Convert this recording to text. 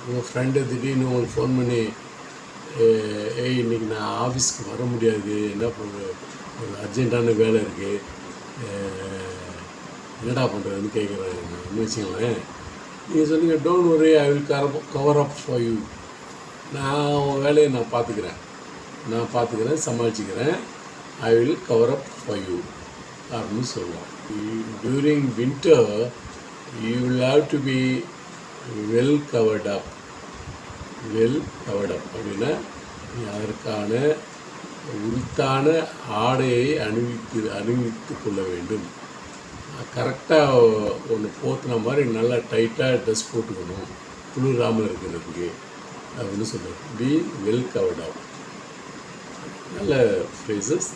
உங்கள் ஃப்ரெண்டு திடீர்னு உங்களுக்கு ஃபோன் பண்ணி, ஏய் இன்றைக்கி நான் ஆஃபீஸ்க்கு வர முடியாது, என்ன பண்ணுறது, ஒரு அர்ஜென்ட்டான வேலை இருக்குது, என்னடா பண்ணுறதுன்னு கேட்குறாங்கன்னு வச்சுங்களேன். நீங்கள் சொன்னீங்க, don't worry, I will cover up for you. நான் உன் வேலையை நான் பார்த்துக்கிறேன், சமாளிச்சுக்கிறேன், I will cover up for you அப்படின்னு சொல்லுவோம். During winter you will have to be well covered up அப்படின்னா நீ அதற்கான உரித்தான ஆடையை அணிவித்து கொள்ள வேண்டும். கரெக்டாக ஒன்று போத்துன மாதிரி நல்லா டைட்டாக ட்ரெஸ் போட்டுக்கணும், குளிராமல் இருக்கிறதுக்கு அப்படின்னு சொல்லுவேன். பி வெல் கவர்ட் அப். நல்ல ஃப்ரேசஸ்.